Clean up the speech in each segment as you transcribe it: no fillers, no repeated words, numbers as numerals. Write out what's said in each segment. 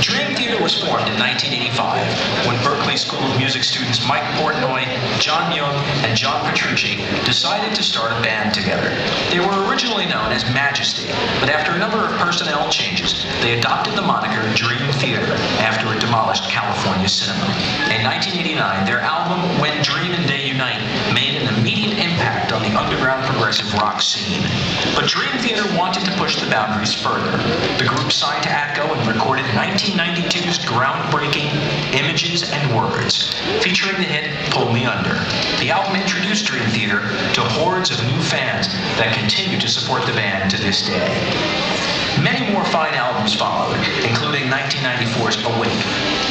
Dream Theater was formed in 1985 when Berklee School of Music students Mike Portnoy, John Myung, and John Petrucci decided to start a band together. They were originally known as Majesty, but after a number of personnel changes, they adopted the moniker Dream Theater after it demolished California cinema. In 1989, their album When Dream and Day Unite made an immediate impact on the underground progressive rock scene. But Dream Theater wanted to push the boundaries further. The group signed to Atco and recorded 1992's groundbreaking Images and Words, featuring the hit Pull Me Under. The album introduced Dream Theater to hordes of new fans that continue to support the band to this day. Many more fine albums followed, including 1994's Awake,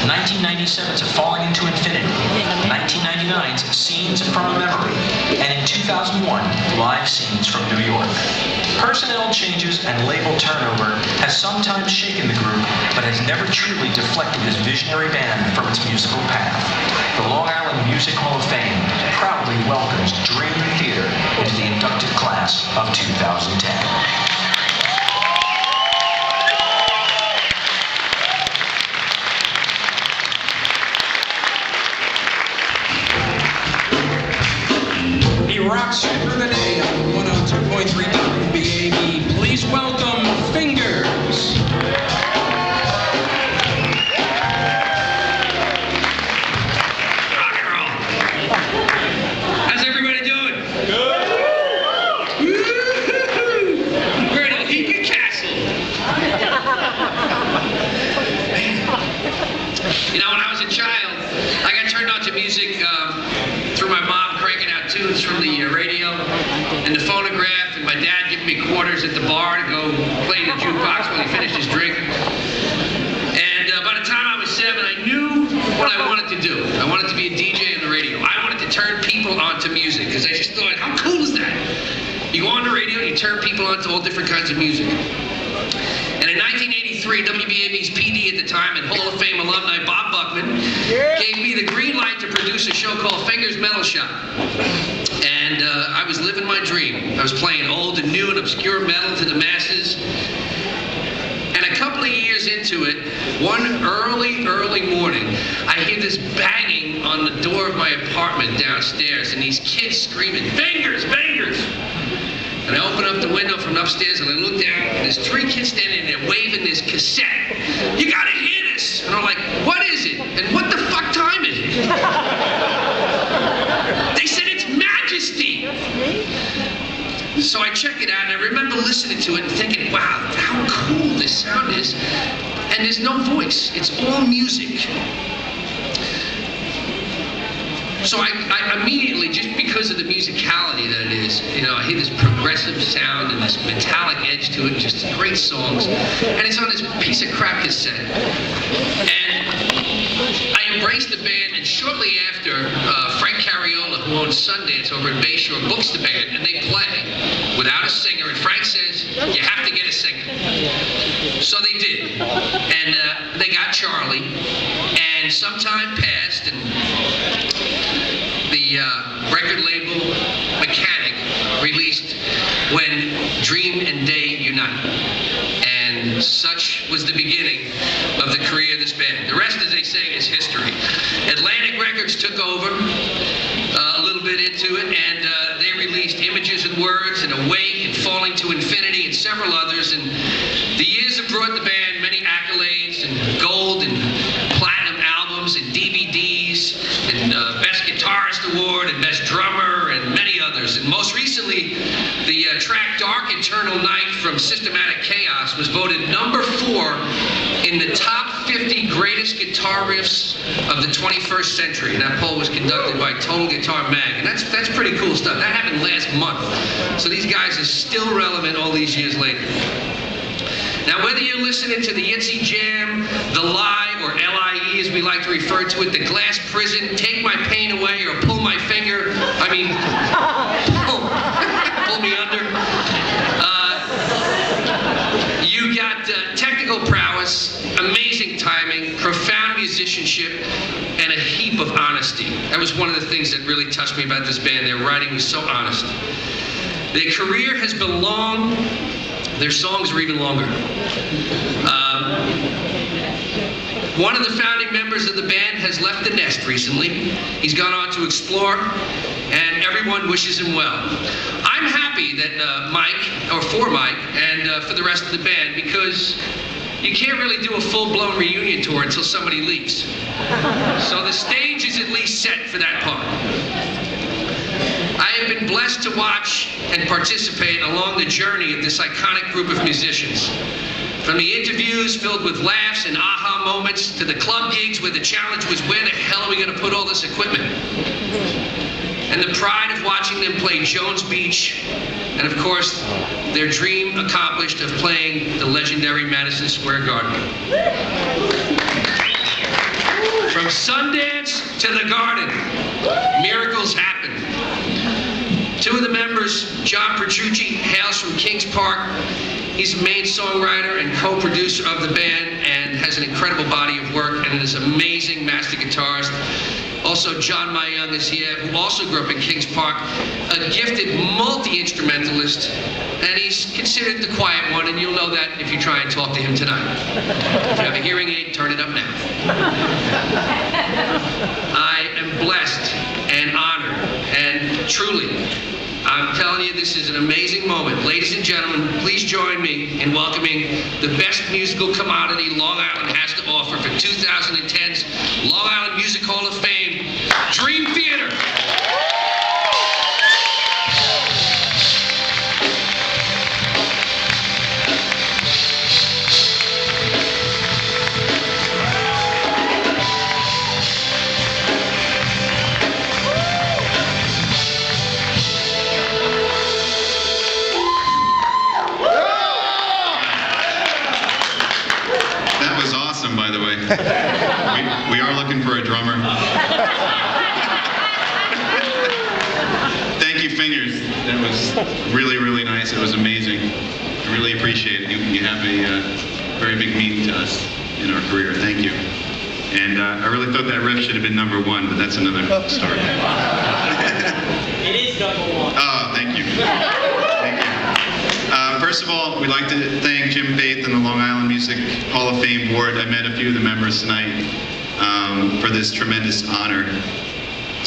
1997's Falling Into Infinity, 1999's Scenes from a Memory, and in 2001, Live Scenes from New York. Personnel changes and label turnover has sometimes shaken the group, but has never truly deflected this visionary band from its musical path. The Long Island Music Hall of Fame proudly welcomes Dream Theater into the inducted class of 2010. Rocks you through the day on 102.3 WBAB. Please welcome Fingers. Rock and roll. How's everybody doing? Good. We're at Oheka Castle. You know, when I was a child, I got turned on to music through my mom cranking out tunes from the radio and the phonograph, and my dad giving me quarters at the bar to go play the jukebox while he finished his drink. And by the time I was 7, I knew what I wanted to do. I wanted to be a DJ on the radio. I wanted to turn people onto music, because I just thought, how cool is that? You go on the radio and you turn people onto all different kinds of music. And in 1983, WBAB's PD at the time and Hall of Fame alumni Bob Buckman gave me the green light to produce a show called Fingers Metal Shop. And I was living my dream. I was playing old and new and obscure metal to the masses. And a couple of years into it, one early morning, I hear this banging on the door of my apartment downstairs, and these kids screaming, "Fingers, Fingers!" And I open up the window from upstairs and I look down, and there's 3 kids standing there waving this cassette. "You gotta hear this!" And I'm like, "What is it? And what the fuck time is it?" They said, "It's Majesty!" So I check it out, and I remember listening to it and thinking, wow, how cool this sound is. And there's no voice, it's all music. So I immediately, just because of the musicality that it is, you know, I hear this progressive sound and this metallic edge to it, just great songs. And it's on this piece of crap cassette. And I embraced the band, and shortly after, Frank Cariola, who owns Sundance over in Bayshore, books the band, and they play without a singer. And Frank says, "You have to get a singer." So they did. And they got Charlie. And some time passed, and the record label Mechanic released When Dream and Day Unite. And such was the beginning of the career of this band. The rest, as they say, is history. Atlantic Records took over a little bit into it, and they released Images and Words and Awake and Falling to Infinity and several others. And the years have brought the band many accolades and gold and platinum albums and DVDs and Best Guitarist Award and Best Drummer and many others. And most recently, the track Dark Eternal Night from Systematic Chaos was voted number 4 in the top 50 greatest guitar riffs of the 21st century. And that poll was conducted by Total Guitar Mag. And that's pretty cool stuff. That happened last month. So these guys are still relevant all these years later. Now, whether you're listening to the Yitzy Jam, the Lie, or LIE as we like to refer to it, the Glass Prison, Take My Pain Away, or Pull My Finger, pull me under. You got technical prowess, amazing timing, profound musicianship, and a heap of honesty. That was one of the things that really touched me about this band. Their writing was so honest. Their career has been long. Their songs are even longer. One of the founding members of the band has left the nest recently. He's gone on to explore, and everyone wishes him well. I'm happy that for Mike, and for the rest of the band, because you can't really do a full-blown reunion tour until somebody leaves. So the stage is at least set for that part. I have been blessed to watch and participate along the journey of this iconic group of musicians. From the interviews filled with laughs and aha moments to the club gigs where the challenge was, where the hell are we going to put all this equipment? And the pride of watching them play Jones Beach, and of course, their dream accomplished of playing the legendary Madison Square Garden. From Sundance to the Garden, miracles happen. Two of the members, John Petrucci, hails from Kings Park. He's the main songwriter and co-producer of the band and has an incredible body of work and is an amazing master guitarist. Also, John Myung is here, who also grew up in Kings Park, a gifted multi-instrumentalist, and he's considered the quiet one, and you'll know that if you try and talk to him tonight. If you have a hearing aid, turn it up now. I am blessed and honored, and truly, I'm telling you, this is an amazing moment. Ladies and gentlemen, please join me in welcoming the best musical commodity Long Island has to offer for 2010's Long Island Music Hall of Fame, Dream Theater. By the way, we are looking for a drummer. Thank you, Fingers. That was really, really nice. It was amazing. I really appreciate it. You have a very big meaning to us in our career. Thank you. And I really thought that riff should have been number one, but that's another story. It is number one. Oh, thank you. Thank you. First of all, we'd like to thank Jim Faith and the Long Island Music Hall of Fame Board. I met a few of the members tonight for this tremendous honor.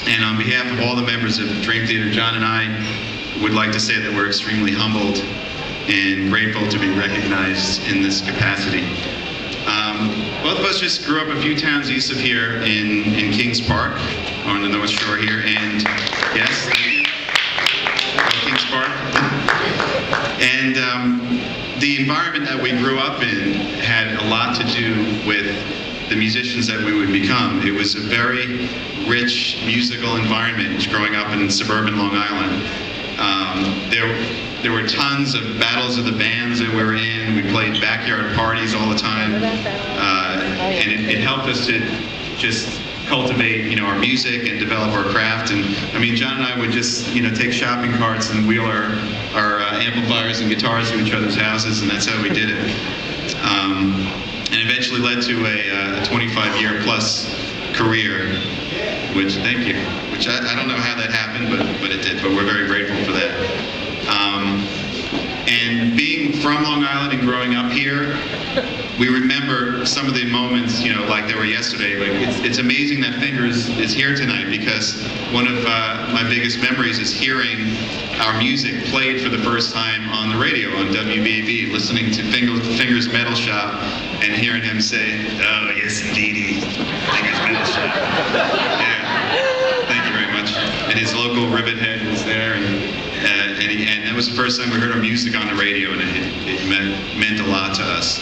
And on behalf of all the members of Dream Theater, John and I would like to say that we're extremely humbled and grateful to be recognized in this capacity. Both of us just grew up a few towns east of here in Kings Park, on the North Shore here, and yes, Kings Park. And the environment that we grew up in had a lot to do with the musicians that we would become. It was a very rich musical environment growing up in suburban Long Island. There were tons of battles of the bands that we were in. We played backyard parties all the time. And it helped us to just cultivate, our music and develop our craft. And I mean, John and I would just, take shopping carts and wheel our amplifiers and guitars to each other's houses, and that's how we did it. And eventually led to a 25-year plus career, which, thank you, which I don't know how that happened, but it did, but we're very grateful for that. And being from Long Island and growing up here, we remember some of the moments, like they were yesterday. Like it's amazing that Fingers is here tonight, because one of my biggest memories is hearing our music played for the first time on the radio on WBAB, listening to Fingers Metal Shop and hearing him say, "Oh yes, indeedy, Fingers Metal Shop." Yeah, thank you very much. And his local Ribbit Head was there, and that was the first time we heard our music on the radio, and it meant a lot to us.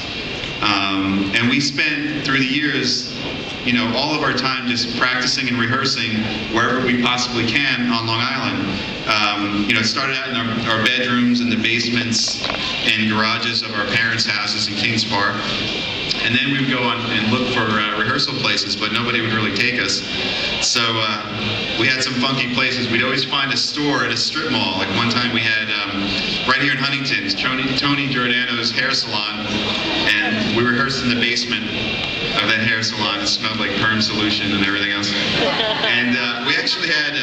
And we spent, through the years, all of our time just practicing and rehearsing wherever we possibly can on Long Island. It started out in our bedrooms and the basements and garages of our parents' houses in Kings Park. And then we would go on and look for rehearsal places, but nobody would really take us. So we had some funky places. We'd always find a store at a strip mall. Like one time we had, right here in Huntington, Tony Giordano's hair salon, and we rehearsed in the basement of that hair salon. smelled like perm solution and everything else. And we actually had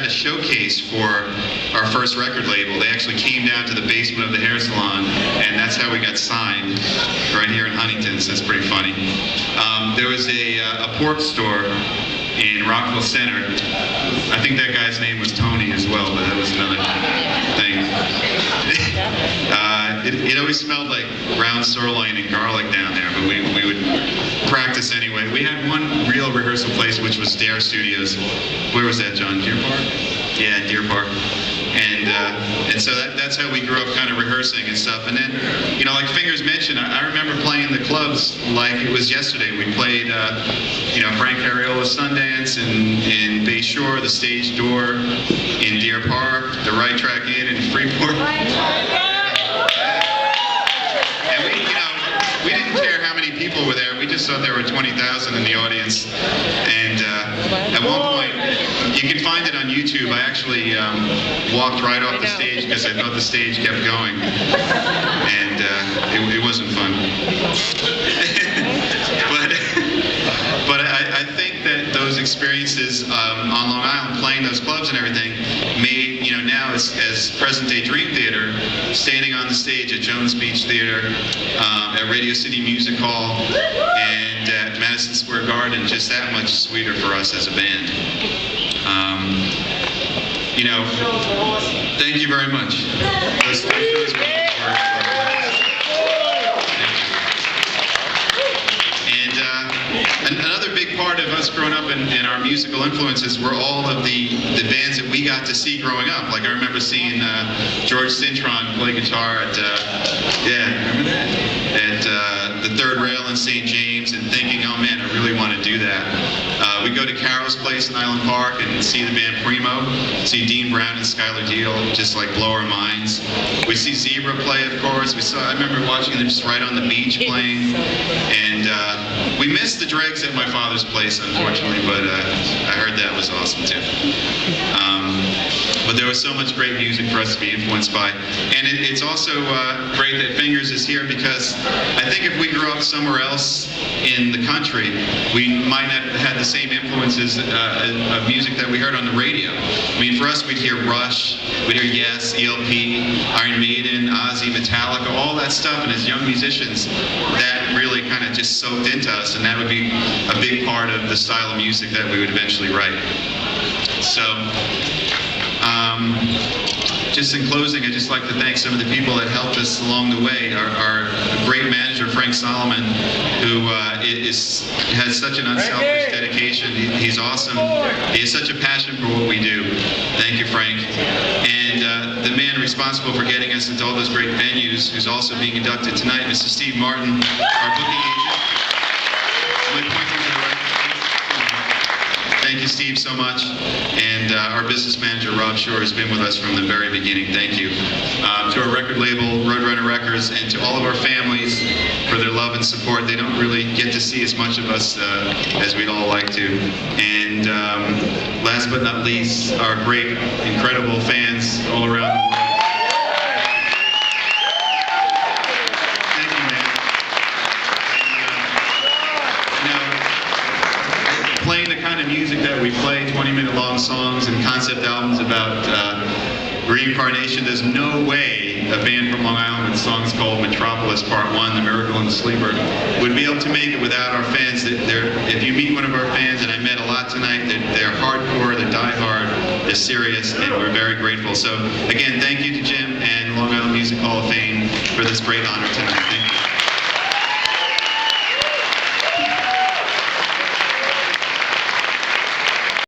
a showcase for our first record label. They actually came down to the basement of the hair salon, and that's how we got signed, right here in Huntington. So that's pretty funny. There was a pork store in Rockville Center. I think that guy's name was Tony as well, but that was another thing. It always smelled like ground sirloin and garlic down there, but we would practice anyway. We had one real rehearsal place, which was Dare Studios. Where was that, John? Deer Park? Yeah, Deer Park. And so that's how we grew up, kind of rehearsing and stuff. And then, like Fingers mentioned, I remember playing the clubs like it was yesterday. We played, Frank Ariola's Sundance in Bay Shore, the Stage Door in Deer Park, the Right Track Inn in Freeport. And we didn't care how many people were there. We just thought there were 20,000 in the audience. And at one point, you can find it on YouTube. I actually walked right off the stage because I thought the stage kept going, and it wasn't fun. but I think that those experiences on Long Island, playing those clubs and everything, made now as present-day Dream Theater, standing on the stage at Jones Beach Theater, at Radio City Music Hall, and at Madison Square Garden, just that much sweeter for us as a band. Thank you very much. Those words were and another big part of us growing up and our musical influences were all of the bands that we got to see growing up. Like I remember seeing George Cintron play guitar at remember that? At the Third Rail in St. James, and thinking, oh man, I really want to do that. We'd go to Carol's Place in Island Park and see the band Primo, see Dean Brown and Skylar Deal, just like blow our minds. We'd see Zebra play, of course. I remember watching them just right on the beach playing. And we missed the Dregs at my father's place, unfortunately, but I heard that was awesome too. But there was so much great music for us to be influenced by. And it's also great that Fingers is here, because I think if we grew up somewhere else in the country, we might not have had the same influences of music that we heard on the radio. I mean, for us, we'd hear Rush, we'd hear Yes, ELP, Iron Maiden, Ozzy, Metallica, all that stuff. And as young musicians, that really kind of just soaked into us, and that would be a big part of the style of music that we would eventually write. So, just in closing, I'd just like to thank some of the people that helped us along the way. Our great manager, Frank Solomon, who has such an unselfish dedication. He's awesome. He has such a passion for what we do. Thank you, Frank. And the man responsible for getting us into all those great venues, who's also being inducted tonight, Mr. Steve Martin, our booking agent. Am I pointing to the right place? Thank you, Steve, so much. And our business manager, Rob Shore, has been with us from the very beginning. Thank you. To our record label, Roadrunner Records, and to all of our families for their love and support. They don't really get to see as much of us as we'd all like to. And last but not least, our great, incredible fans all around the world. Playing the kind of music that we play, 20-minute long songs and concept albums about reincarnation, there's no way a band from Long Island with songs called Metropolis Part 1, The Miracle and the Sleeper, would be able to make it without our fans. If you meet one of our fans, and I met a lot tonight, they're hardcore, they're diehard, they're serious, and we're very grateful. So again, thank you to Jim and Long Island Music Hall of Fame for this great honor tonight. Thank you.